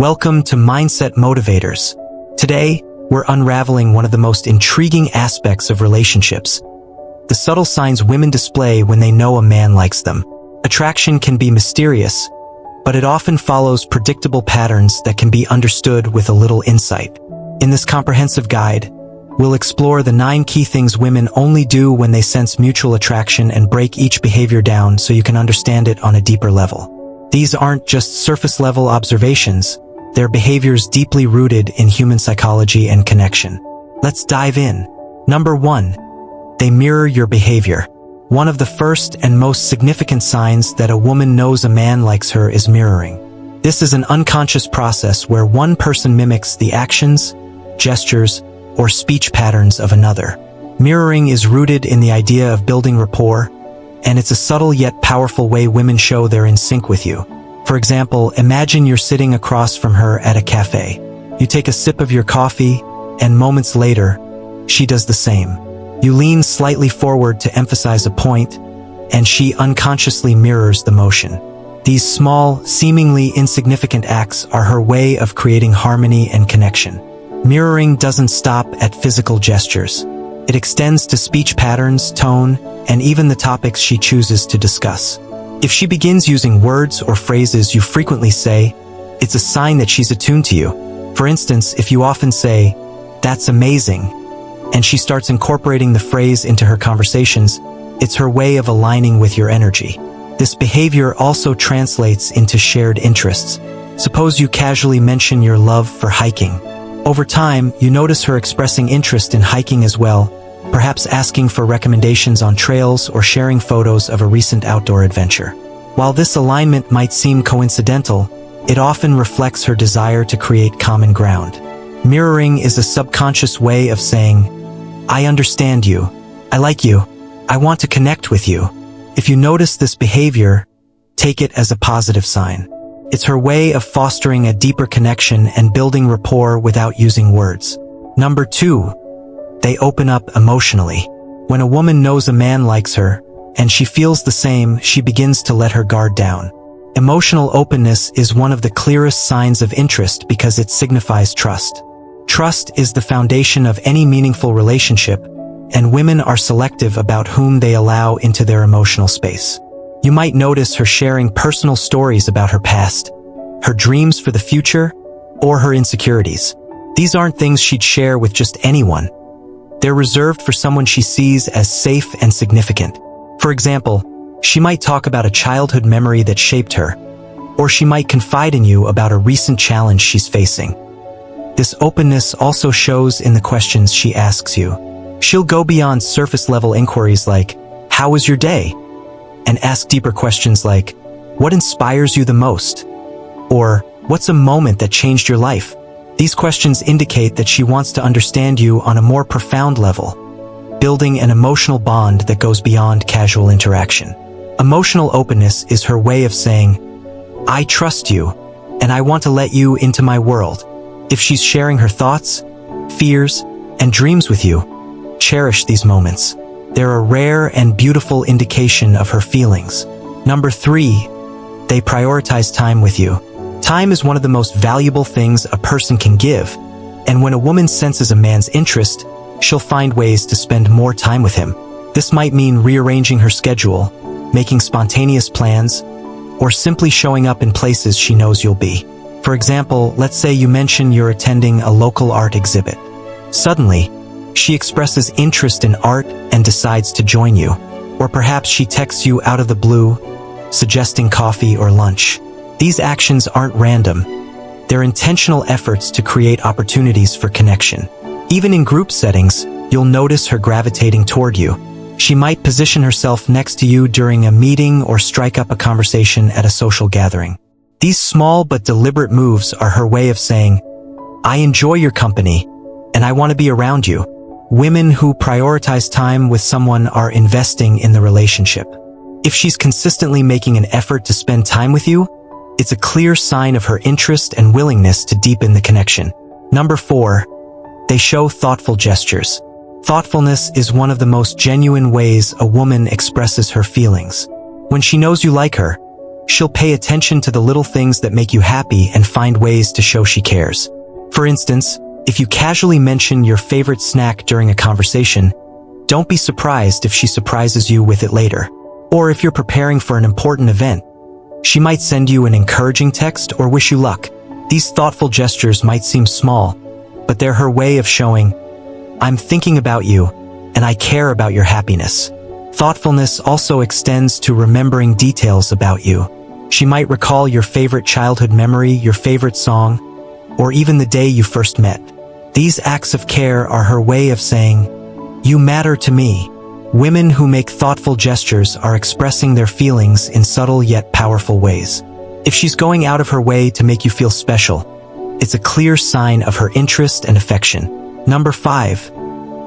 Welcome to Mindset Motivators. Today, we're unraveling one of the most intriguing aspects of relationships: the subtle signs women display when they know a man likes them. Attraction can be mysterious, but it often follows predictable patterns that can be understood with a little insight. In this comprehensive guide, we'll explore the 9 key things women only do when they sense mutual attraction and break each behavior down so you can understand it on a deeper level. These aren't just surface-level observations, they're behaviors deeply rooted in human psychology and connection. Let's dive in. Number 1. They mirror your behavior. One of the first and most significant signs that a woman knows a man likes her is mirroring. This is an unconscious process where one person mimics the actions, gestures, or speech patterns of another. Mirroring is rooted in the idea of building rapport, and it's a subtle yet powerful way women show they're in sync with you. For example, imagine you're sitting across from her at a cafe. You take a sip of your coffee, and moments later, she does the same. You lean slightly forward to emphasize a point, and she unconsciously mirrors the motion. These small, seemingly insignificant acts are her way of creating harmony and connection. Mirroring doesn't stop at physical gestures. It extends to speech patterns, tone, and even the topics she chooses to discuss. If she begins using words or phrases you frequently say, it's a sign that she's attuned to you. For instance, if you often say, "That's amazing," and she starts incorporating the phrase into her conversations, it's her way of aligning with your energy. This behavior also translates into shared interests. Suppose you casually mention your love for hiking. Over time, you notice her expressing interest in hiking as well, perhaps asking for recommendations on trails or sharing photos of a recent outdoor adventure. While this alignment might seem coincidental, it often reflects her desire to create common ground. Mirroring is a subconscious way of saying, "I understand you. I like you. I want to connect with you." If you notice this behavior, take it as a positive sign. It's her way of fostering a deeper connection and building rapport without using words. Number 2. They open up emotionally. When a woman knows a man likes her, and she feels the same, she begins to let her guard down. Emotional openness is one of the clearest signs of interest because it signifies trust. Trust is the foundation of any meaningful relationship, and women are selective about whom they allow into their emotional space. You might notice her sharing personal stories about her past, her dreams for the future, or her insecurities. These aren't things she'd share with just anyone. They're reserved for someone she sees as safe and significant. For example, she might talk about a childhood memory that shaped her, or she might confide in you about a recent challenge she's facing. This openness also shows in the questions she asks you. She'll go beyond surface-level inquiries like, "How was your day?" and ask deeper questions like, "What inspires you the most?" or "What's a moment that changed your life?" These questions indicate that she wants to understand you on a more profound level, building an emotional bond that goes beyond casual interaction. Emotional openness is her way of saying, "I trust you, and I want to let you into my world." If she's sharing her thoughts, fears, and dreams with you, cherish these moments. They're a rare and beautiful indication of her feelings. Number 3. They prioritize time with you. Time is one of the most valuable things a person can give, and when a woman senses a man's interest, she'll find ways to spend more time with him. This might mean rearranging her schedule, making spontaneous plans, or simply showing up in places she knows you'll be. For example, let's say you mention you're attending a local art exhibit. Suddenly, she expresses interest in art and decides to join you. Or perhaps she texts you out of the blue, suggesting coffee or lunch. These actions aren't random. They're intentional efforts to create opportunities for connection. Even in group settings, you'll notice her gravitating toward you. She might position herself next to you during a meeting or strike up a conversation at a social gathering. These small but deliberate moves are her way of saying, "I enjoy your company, and I want to be around you." Women who prioritize time with someone are investing in the relationship. If she's consistently making an effort to spend time with you, it's a clear sign of her interest and willingness to deepen the connection. Number 4. They show thoughtful gestures. Thoughtfulness is one of the most genuine ways a woman expresses her feelings. When she knows you like her, she'll pay attention to the little things that make you happy and find ways to show she cares. For instance, if you casually mention your favorite snack during a conversation, don't be surprised if she surprises you with it later. Or if you're preparing for an important event, she might send you an encouraging text or wish you luck. These thoughtful gestures might seem small, but they're her way of showing, "I'm thinking about you, and I care about your happiness." Thoughtfulness also extends to remembering details about you. She might recall your favorite childhood memory, your favorite song, or even the day you first met. These acts of care are her way of saying, "You matter to me." Women who make thoughtful gestures are expressing their feelings in subtle yet powerful ways. If she's going out of her way to make you feel special, it's a clear sign of her interest and affection. Number 5.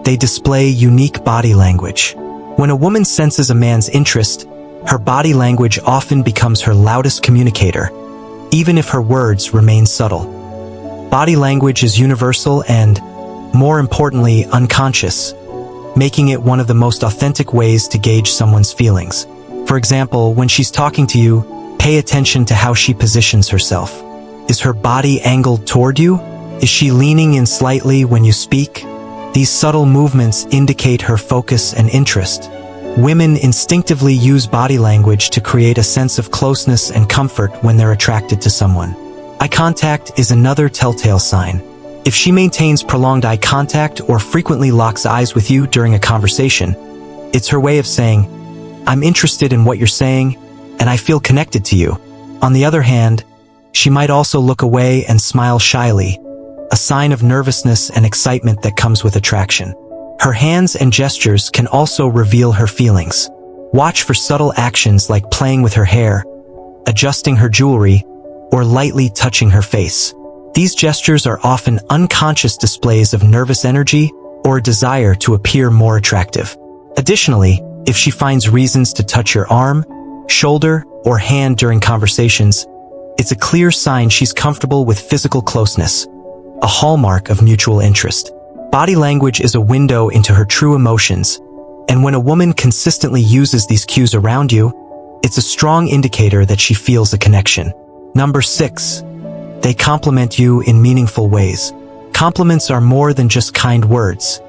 They display unique body language. When a woman senses a man's interest, her body language often becomes her loudest communicator, even if her words remain subtle. Body language is universal and, more importantly, unconscious, making it one of the most authentic ways to gauge someone's feelings. For example, when she's talking to you, pay attention to how she positions herself. Is her body angled toward you? Is she leaning in slightly when you speak? These subtle movements indicate her focus and interest. Women instinctively use body language to create a sense of closeness and comfort when they're attracted to someone. Eye contact is another telltale sign. If she maintains prolonged eye contact or frequently locks eyes with you during a conversation, it's her way of saying, "I'm interested in what you're saying, and I feel connected to you." On the other hand, she might also look away and smile shyly, a sign of nervousness and excitement that comes with attraction. Her hands and gestures can also reveal her feelings. Watch for subtle actions like playing with her hair, adjusting her jewelry, or lightly touching her face. These gestures are often unconscious displays of nervous energy or a desire to appear more attractive. Additionally, if she finds reasons to touch your arm, shoulder, or hand during conversations, it's a clear sign she's comfortable with physical closeness, a hallmark of mutual interest. Body language is a window into her true emotions, and when a woman consistently uses these cues around you, it's a strong indicator that she feels a connection. Number 6. They compliment you in meaningful ways. Compliments are more than just kind words.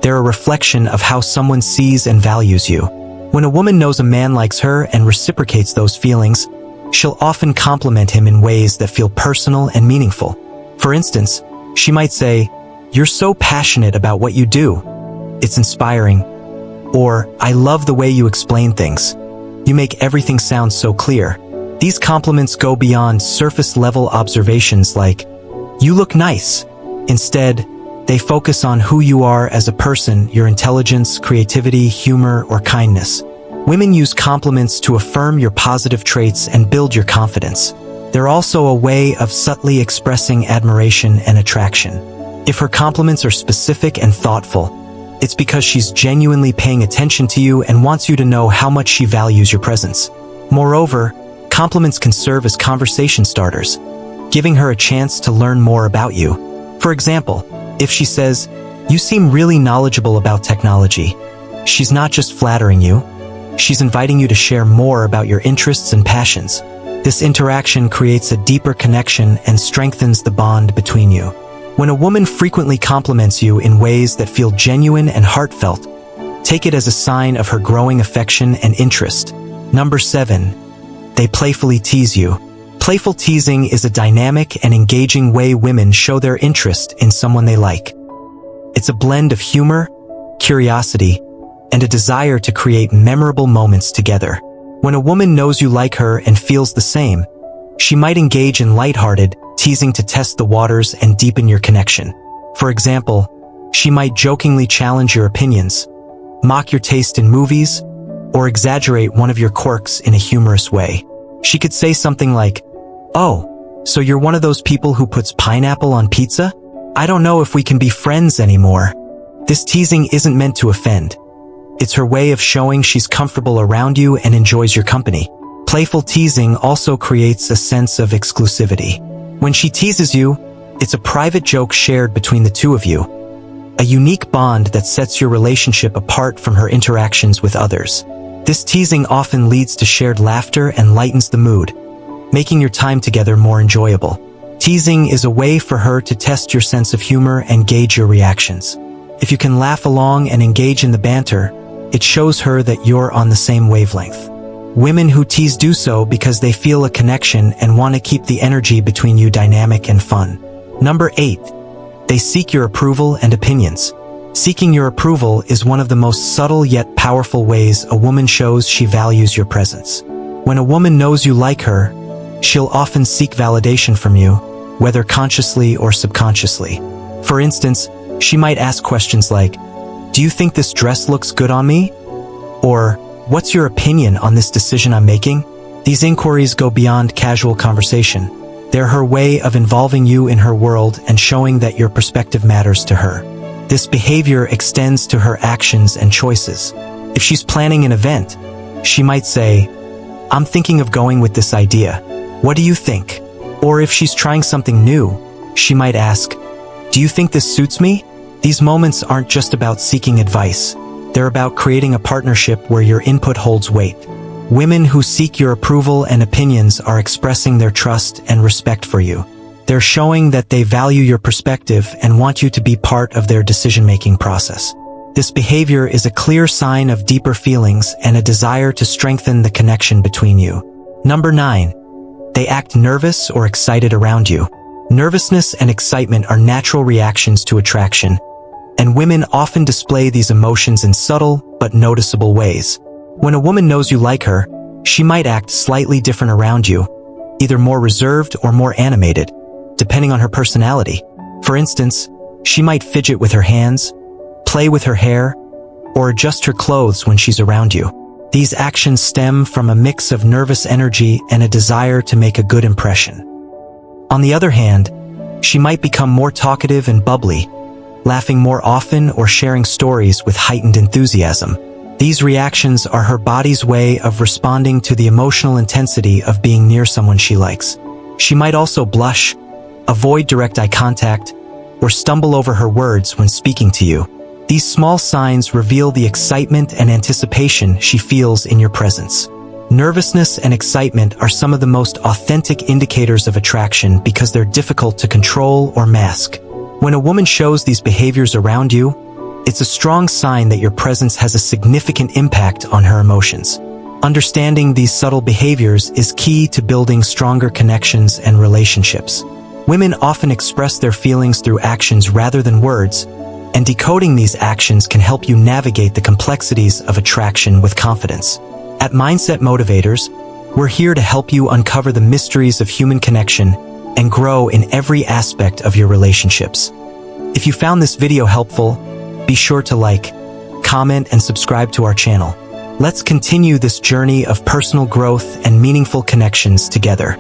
They're a reflection of how someone sees and values you. When a woman knows a man likes her and reciprocates those feelings, she'll often compliment him in ways that feel personal and meaningful. For instance, she might say, "You're so passionate about what you do. It's inspiring." Or, "I love the way you explain things. You make everything sound so clear." These compliments go beyond surface-level observations like, "You look nice." Instead, they focus on who you are as a person, your intelligence, creativity, humor, or kindness. Women use compliments to affirm your positive traits and build your confidence. They're also a way of subtly expressing admiration and attraction. If her compliments are specific and thoughtful, it's because she's genuinely paying attention to you and wants you to know how much she values your presence. Moreover, compliments can serve as conversation starters, giving her a chance to learn more about you. For example, if she says, "You seem really knowledgeable about technology," she's not just flattering you, she's inviting you to share more about your interests and passions. This interaction creates a deeper connection and strengthens the bond between you. When a woman frequently compliments you in ways that feel genuine and heartfelt, take it as a sign of her growing affection and interest. Number 7. They playfully tease you. Playful teasing is a dynamic and engaging way women show their interest in someone they like. It's a blend of humor, curiosity, and a desire to create memorable moments together. When a woman knows you like her and feels the same, she might engage in lighthearted teasing to test the waters and deepen your connection. For example, she might jokingly challenge your opinions, mock your taste in movies, or exaggerate one of your quirks in a humorous way. She could say something like, "Oh, so you're one of those people who puts pineapple on pizza? I don't know if we can be friends anymore." This teasing isn't meant to offend. It's her way of showing she's comfortable around you and enjoys your company. Playful teasing also creates a sense of exclusivity. When she teases you, it's a private joke shared between the two of you, a unique bond that sets your relationship apart from her interactions with others. This teasing often leads to shared laughter and lightens the mood, making your time together more enjoyable. Teasing is a way for her to test your sense of humor and gauge your reactions. If you can laugh along and engage in the banter, it shows her that you're on the same wavelength. Women who tease do so because they feel a connection and want to keep the energy between you dynamic and fun. Number 8. They seek your approval and opinions. Seeking your approval is one of the most subtle yet powerful ways a woman shows she values your presence. When a woman knows you like her, she'll often seek validation from you, whether consciously or subconsciously. For instance, she might ask questions like, "Do you think this dress looks good on me?" Or, "What's your opinion on this decision I'm making?" These inquiries go beyond casual conversation. They're her way of involving you in her world and showing that your perspective matters to her. This behavior extends to her actions and choices. If she's planning an event, she might say, "I'm thinking of going with this idea. What do you think?" Or if she's trying something new, she might ask, "Do you think this suits me?" These moments aren't just about seeking advice. They're about creating a partnership where your input holds weight. Women who seek your approval and opinions are expressing their trust and respect for you. They're showing that they value your perspective and want you to be part of their decision-making process. This behavior is a clear sign of deeper feelings and a desire to strengthen the connection between you. Number 9. They act nervous or excited around you. Nervousness and excitement are natural reactions to attraction, and women often display these emotions in subtle but noticeable ways. When a woman knows you like her, she might act slightly different around you, either more reserved or more animated, depending on her personality. For instance, she might fidget with her hands, play with her hair, or adjust her clothes when she's around you. These actions stem from a mix of nervous energy and a desire to make a good impression. On the other hand, she might become more talkative and bubbly, laughing more often or sharing stories with heightened enthusiasm. These reactions are her body's way of responding to the emotional intensity of being near someone she likes. She might also blush, avoid direct eye contact, or stumble over her words when speaking to you. These small signs reveal the excitement and anticipation she feels in your presence. Nervousness and excitement are some of the most authentic indicators of attraction because they're difficult to control or mask. When a woman shows these behaviors around you, it's a strong sign that your presence has a significant impact on her emotions. Understanding these subtle behaviors is key to building stronger connections and relationships. Women often express their feelings through actions rather than words, and decoding these actions can help you navigate the complexities of attraction with confidence. At Mindset Motivators, we're here to help you uncover the mysteries of human connection and grow in every aspect of your relationships. If you found this video helpful, be sure to like, comment, and subscribe to our channel. Let's continue this journey of personal growth and meaningful connections together.